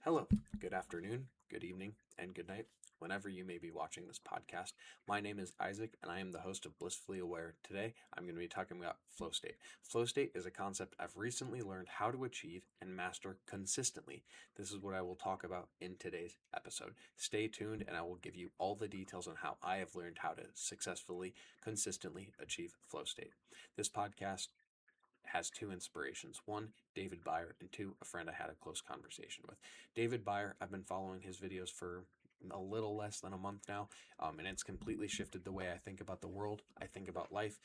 Hello, good afternoon, good evening, and good night, whenever you may be watching this podcast. My name is Isaac, and I am the host of Blissfully Aware. Today, I'm going to be talking about flow state. Flow state is a concept I've recently learned how to achieve and master consistently. This is what I will talk about in today's episode. Stay tuned, and I will give you all the details on how I have learned how to successfully, consistently achieve flow state. This podcast has two inspirations. One, David Byer, and two, a friend I had a close conversation with. David Byer, I've been following his videos for a little less than a month now, and it's completely shifted the way I think about the world, I think about life,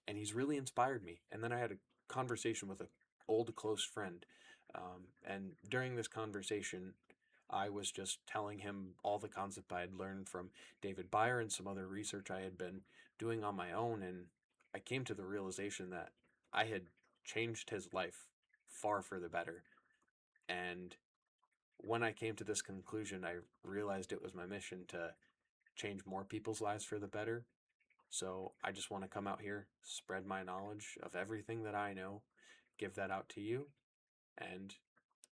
and he's really inspired me. And then I had a conversation with an old close friend, and during this conversation, I was just telling him all the concept I had learned from David Byer and some other research I had been doing on my own, and I came to the realization that I had changed his life far for the better. And when I came to this conclusion, I realized it was my mission to change more people's lives for the better. So I just want to come out here, spread my knowledge of everything that I know, give that out to you, and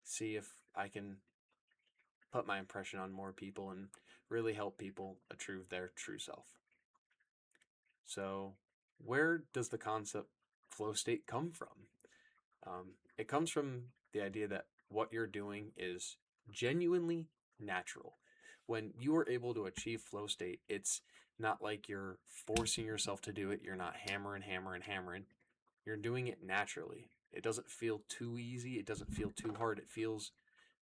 see if I can put my impression on more people and really help people achieve their true self. So, where does the concept flow state come from? It comes from the idea that what you're doing is genuinely natural. When you are able to achieve flow state, it's not like you're forcing yourself to do it. You're not hammering. You're doing it naturally. It doesn't feel too easy. It doesn't feel too hard. It feels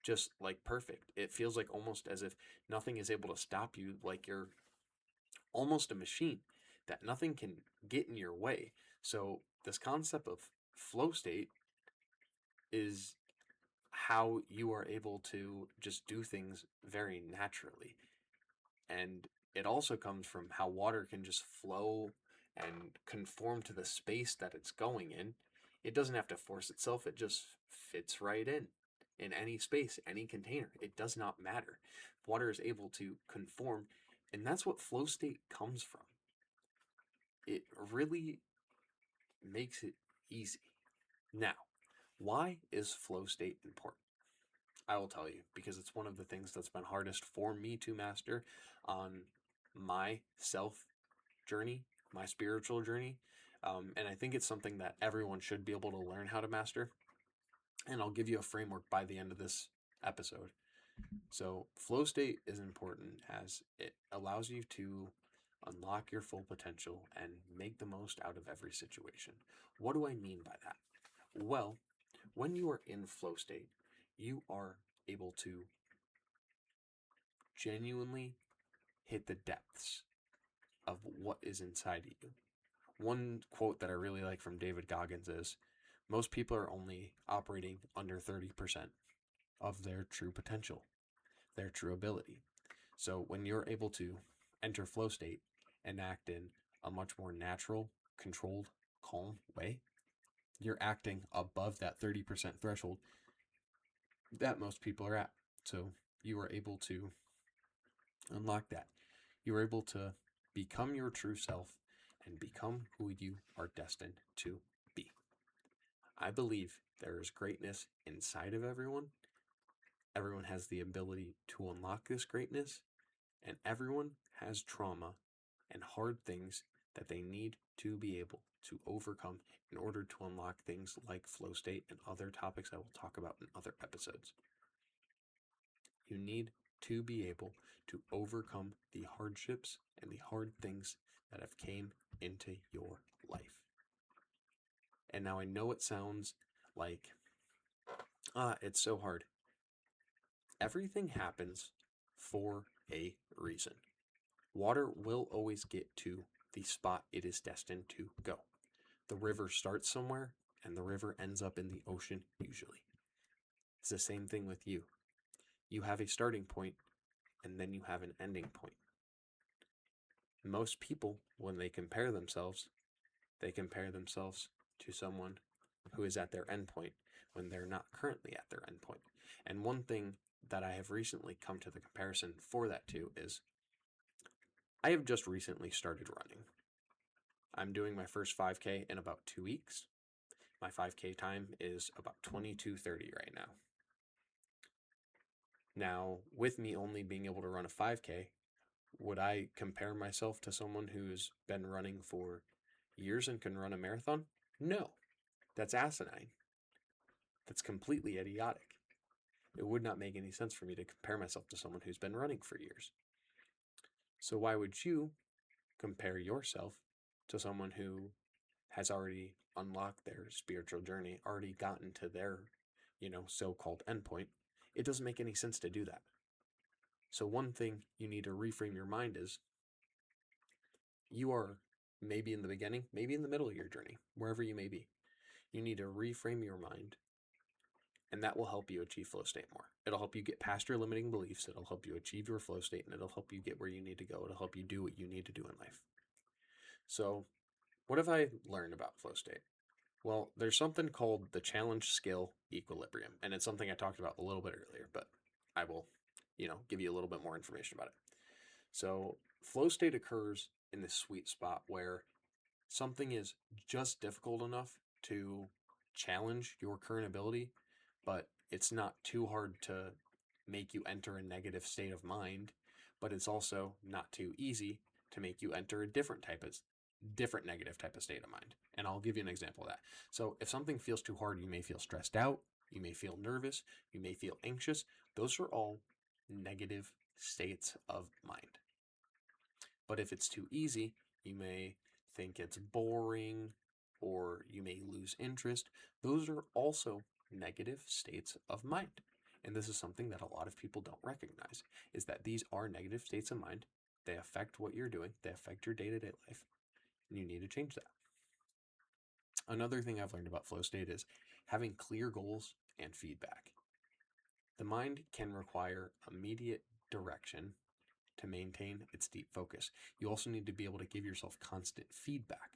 just like perfect. It feels like almost as if nothing is able to stop you, like you're almost a machine, that nothing can get in your way. So, this concept of flow state is how you are able to just do things very naturally. And it also comes from how water can just flow and conform to the space that it's going in. It doesn't have to force itself, it just fits right in any space, any container. It does not matter. Water is able to conform, and that's what flow state comes from. It really makes it easy. Now, why is flow state important? I will tell you, because it's one of the things that's been hardest for me to master on my self journey, my spiritual journey. And I think it's something that everyone should be able to learn how to master. And I'll give you a framework by the end of this episode. So, flow state is important as it allows you to unlock your full potential and make the most out of every situation. What do I mean by that? Well, when you are in flow state, you are able to genuinely hit the depths of what is inside of you. One quote that I really like from David Goggins is, most people are only operating under 30% of their true potential, their true ability. So when you're able to enter flow state and act in a much more natural, controlled, calm way, you're acting above that 30% threshold that most people are at. So you are able to unlock that. You are able to become your true self and become who you are destined to be. I believe there is greatness inside of everyone. Everyone has the ability to unlock this greatness, and everyone has trauma and hard things that they need to be able to overcome in order to unlock things like flow state and other topics I will talk about in other episodes. You need to be able to overcome the hardships and the hard things that have came into your life. And now I know it sounds like, it's so hard. Everything happens for a reason. Water will always get to the spot it is destined to go. The river starts somewhere, and the river ends up in the ocean usually. It's the same thing with you. You have a starting point, and then you have an ending point. Most people, when they compare themselves to someone who is at their endpoint when they're not currently at their endpoint. And one thing that I have recently come to the comparison for that too is I have just recently started running. I'm doing my first 5K in about 2 weeks. My 5K time is about 22:30 right now. Now, with me only being able to run a 5K, would I compare myself to someone who's been running for years and can run a marathon? No, that's asinine. That's completely idiotic. It would not make any sense for me to compare myself to someone who's been running for years. So why would you compare yourself to someone who has already unlocked their spiritual journey, already gotten to their, so-called endpoint? It doesn't make any sense to do that. So one thing you need to reframe your mind is you are maybe in the beginning, maybe in the middle of your journey, wherever you may be. You need to reframe your mind, and that will help you achieve flow state more. It'll help you get past your limiting beliefs. It'll help you achieve your flow state, and it'll help you get where you need to go. It'll help you do what you need to do in life. So what have I learned about flow state? Well, there's something called the challenge skill equilibrium, and it's something I talked about a little bit earlier, but I will, give you a little bit more information about it. So flow state occurs in this sweet spot where something is just difficult enough to challenge your current ability, but it's not too hard to make you enter a negative state of mind, but it's also not too easy to make you enter a different negative type of state of mind. And I'll give you an example of that. So if something feels too hard, you may feel stressed out, you may feel nervous, you may feel anxious. Those are all negative states of mind. But if it's too easy, you may think it's boring, or you may lose interest. Those are also negative states of mind. And this is something that a lot of people don't recognize, is that these are negative states of mind. They affect what you're doing. They affect your day-to-day life. And you need to change that. Another thing I've learned about flow state is having clear goals and feedback. The mind can require immediate direction to maintain its deep focus. You also need to be able to give yourself constant feedback.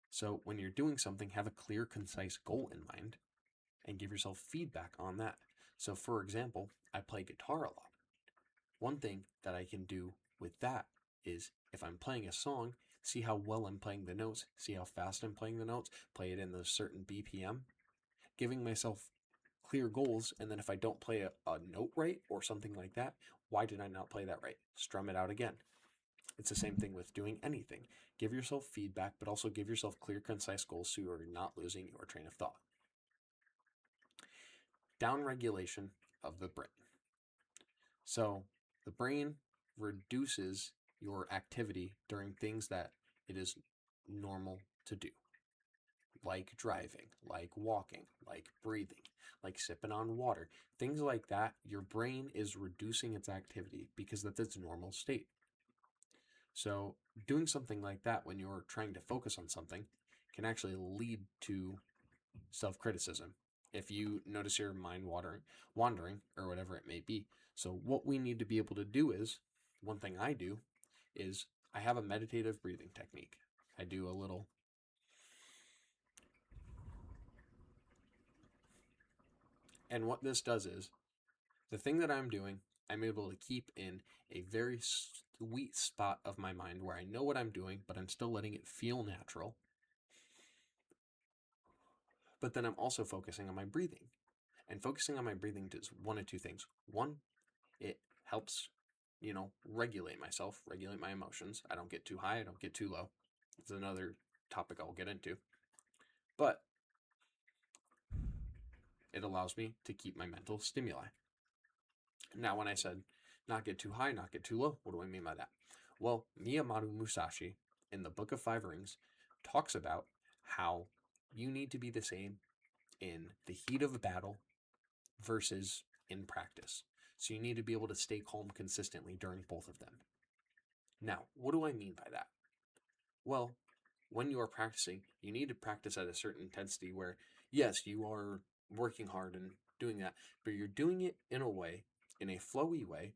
So when you're doing something, have a clear, concise goal in mind and give yourself feedback on that. So for example, I play guitar a lot. One thing that I can do with that is if I'm playing a song, see how well I'm playing the notes, see how fast I'm playing the notes, play it in a certain BPM, giving myself clear goals. And then if I don't play a note right or something like that, why did I not play that right? Strum it out again. It's the same thing with doing anything. Give yourself feedback, but also give yourself clear, concise goals so you're not losing your train of thought. Downregulation of the brain. So the brain reduces your activity during things that it is normal to do, like driving, like walking, like breathing, like sipping on water. Things like that, your brain is reducing its activity because that's its normal state. So doing something like that when you're trying to focus on something can actually lead to self-criticism if you notice your mind wandering or whatever it may be. So what we need to be able to do is, one thing I do is I have a meditative breathing technique. I do a little and what this does is the thing that I'm doing, I'm able to keep in a very sweet spot of my mind where I know what I'm doing, but I'm still letting it feel natural. But then I'm also focusing on my breathing. And focusing on my breathing does one of two things. One, it helps, regulate myself, regulate my emotions. I don't get too high, I don't get too low. It's another topic I'll get into. But it allows me to keep my mental stimuli. Now, when I said not get too high, not get too low, what do I mean by that? Well, Miyamoto Musashi in the Book of Five Rings talks about how you need to be the same in the heat of a battle versus in practice. So you need to be able to stay calm consistently during both of them. Now, what do I mean by that? Well, when you are practicing, you need to practice at a certain intensity where, yes, you are working hard and doing that, but you're doing it in a way, in a flowy way,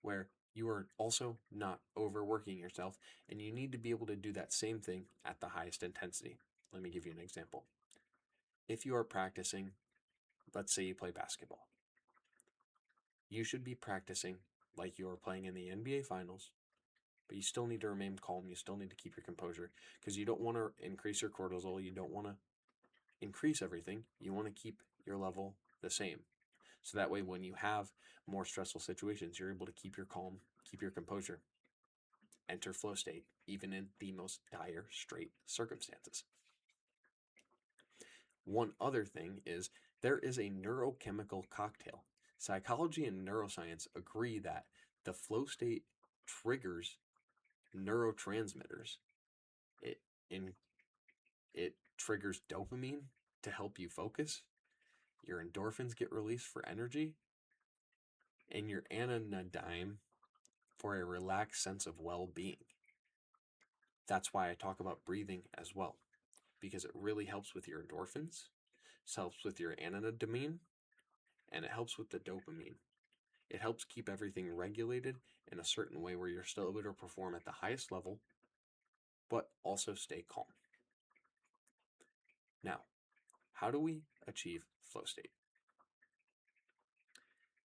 where you are also not overworking yourself, and you need to be able to do that same thing at the highest intensity. Let me give you an example. If you are practicing, let's say you play basketball, you should be practicing like you are playing in the NBA Finals, but you still need to remain calm. You still need to keep your composure because you don't want to increase your cortisol. You don't want to increase everything. You want to keep your level the same. So that way, when you have more stressful situations, you're able to keep your calm, keep your composure, enter flow state, even in the most dire straight circumstances. One other thing is there is a neurochemical cocktail. Psychology and neuroscience agree that the flow state triggers neurotransmitters. It in it triggers dopamine to help you focus. Your endorphins get released for energy, and your anandine for a relaxed sense of well-being. That's why I talk about breathing as well, because it really helps with your endorphins, it helps with your anandamine, and it helps with the dopamine. It helps keep everything regulated in a certain way where you're still able to perform at the highest level, but also stay calm. Now, how do we achieve flow state?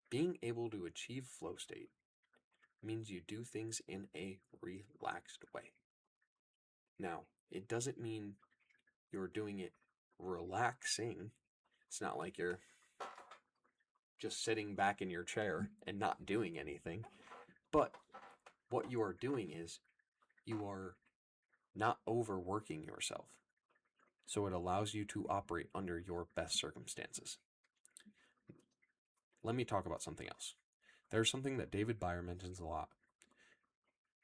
Being able to achieve flow state means you do things in a relaxed way. Now, it doesn't mean you're doing it relaxing. It's not like you're just sitting back in your chair and not doing anything. But what you are doing is you are not overworking yourself. So it allows you to operate under your best circumstances. Let me talk about something else. There's something that David Byer mentions a lot.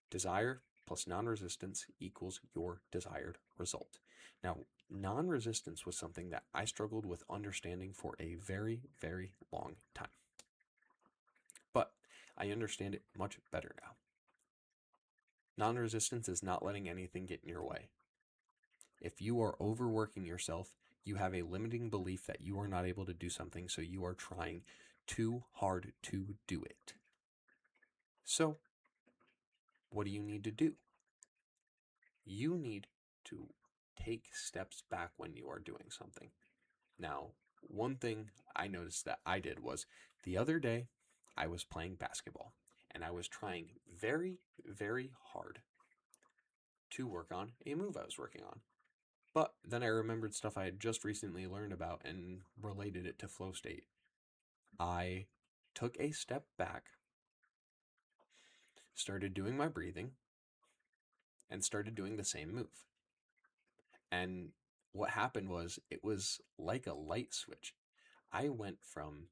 Desire plus non-resistance equals your desired result. Now, non-resistance was something that I struggled with understanding for a very, very long time. But I understand it much better now. Non-resistance is not letting anything get in your way. If you are overworking yourself, you have a limiting belief that you are not able to do something, so you are trying too hard to do it. So, what do you need to do? You need to take steps back when you are doing something. Now, one thing I noticed that I did was the other day I was playing basketball and I was trying very, very hard to work on a move I was working on. But then I remembered stuff I had just recently learned about and related it to flow state. I took a step back, started doing my breathing, and started doing the same move. And what happened was it was like a light switch. I went from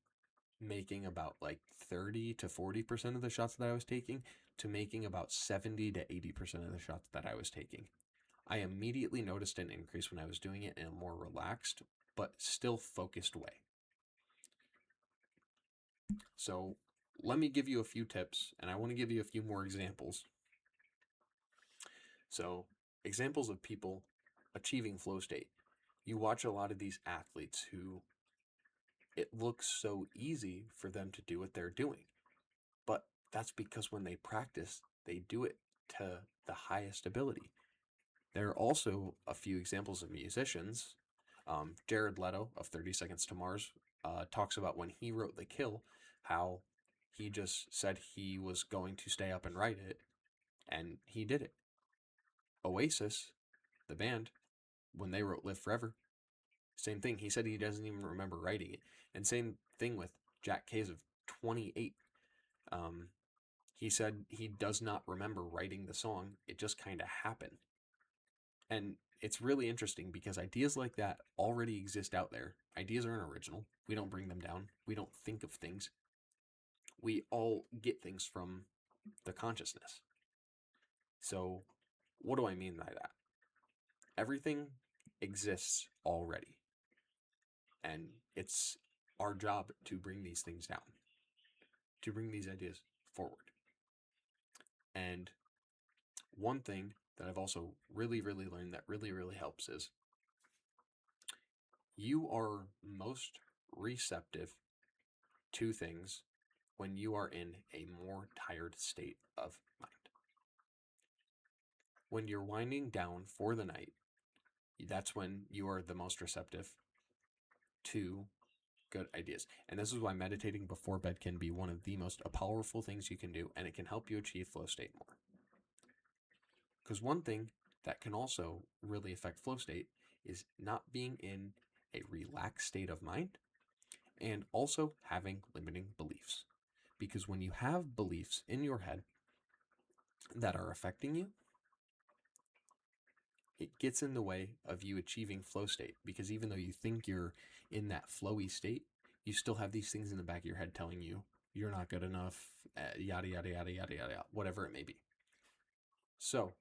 making about like 30 to 40% of the shots that I was taking to making about 70 to 80% of the shots that I was taking. I immediately noticed an increase when I was doing it in a more relaxed but still focused way. So let me give you a few tips, and I want to give you a few more examples. So examples of people achieving flow state. You watch a lot of these athletes who it looks so easy for them to do what they're doing. But that's because when they practice, they do it to the highest ability. There are also a few examples of musicians. Jared Leto of 30 Seconds to Mars talks about when he wrote The Kill, how he just said he was going to stay up and write it, and he did it. Oasis, the band, when they wrote Live Forever, same thing. He said he doesn't even remember writing it. And same thing with Jack Case of 28. He said he does not remember writing the song. It just kind of happened. And it's really interesting because ideas like that already exist out there. Ideas aren't original. We don't bring them down. We don't think of things. We all get things from the consciousness. So what do I mean by that? Everything exists already. And it's our job to bring these things down, to bring these ideas forward. And one thing that I've also really learned that really helps is you are most receptive to things when you are in a more tired state of mind. When you're winding down for the night, that's when you are the most receptive to good ideas. And this is why meditating before bed can be one of the most powerful things you can do, and it can help you achieve flow state more. Because one thing that can also really affect flow state is not being in a relaxed state of mind and also having limiting beliefs. Because when you have beliefs in your head that are affecting you, it gets in the way of you achieving flow state. Because even though you think you're in that flowy state, you still have these things in the back of your head telling you you're not good enough, yada, yada, yada, yada, yada, whatever it may be. So,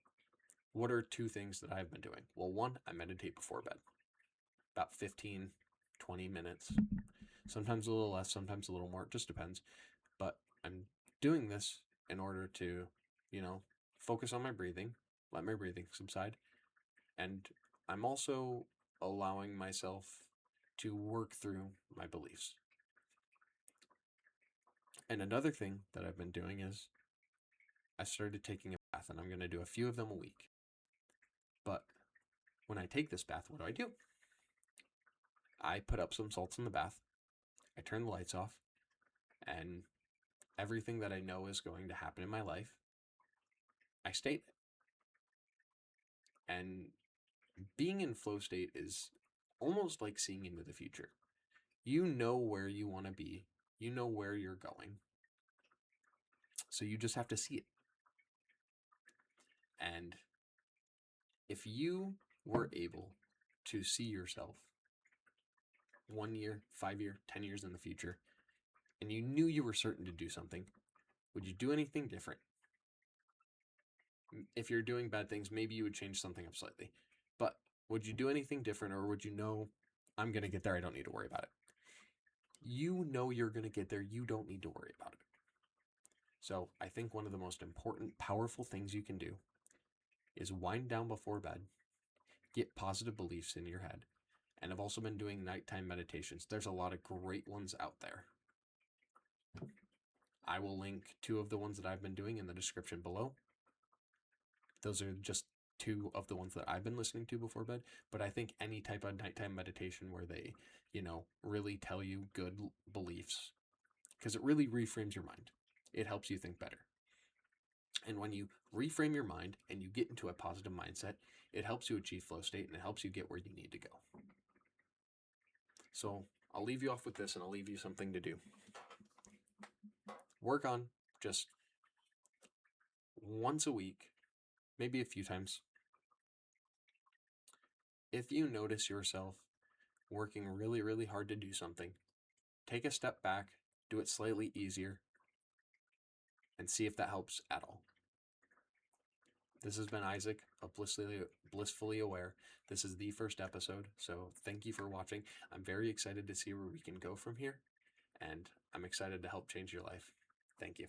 what are two things that I've been doing? Well, one, I meditate before bed, about 15, 20 minutes, sometimes a little less, sometimes a little more, it just depends. But I'm doing this in order to, focus on my breathing, let my breathing subside. And I'm also allowing myself to work through my beliefs. And another thing that I've been doing is I started taking a bath, and I'm going to do a few of them a week. But when I take this bath, what do? I put up some salts in the bath, I turn the lights off, and everything that I know is going to happen in my life, I state it. And being in flow state is almost like seeing into the future. You know where you want to be, you know where you're going. So you just have to see it. And if you were able to see yourself 1 year, 5 year, 10 years in the future, and you knew you were certain to do something, would you do anything different? If you're doing bad things, maybe you would change something up slightly. But would you do anything different, or would you know, I'm going to get there, I don't need to worry about it? You know you're going to get there, you don't need to worry about it. So I think one of the most important, powerful things you can do is wind down before bed, get positive beliefs in your head. And I've also been doing nighttime meditations. There's a lot of great ones out there. I will link 2 of the ones that I've been doing in the description below. Those are just 2 of the ones that I've been listening to before bed. But I think any type of nighttime meditation where they, really tell you good beliefs, because it really reframes your mind. It helps you think better. And when you reframe your mind and you get into a positive mindset, it helps you achieve flow state, and it helps you get where you need to go. So I'll leave you off with this, and I'll leave you something to do. Work on just once a week, maybe a few times. If you notice yourself working really, really hard to do something, take a step back, do it slightly easier, and see if that helps at all. This has been Isaac of Blissfully Aware. This is the first episode, so thank you for watching. I'm very excited to see where we can go from here, and I'm excited to help change your life. Thank you.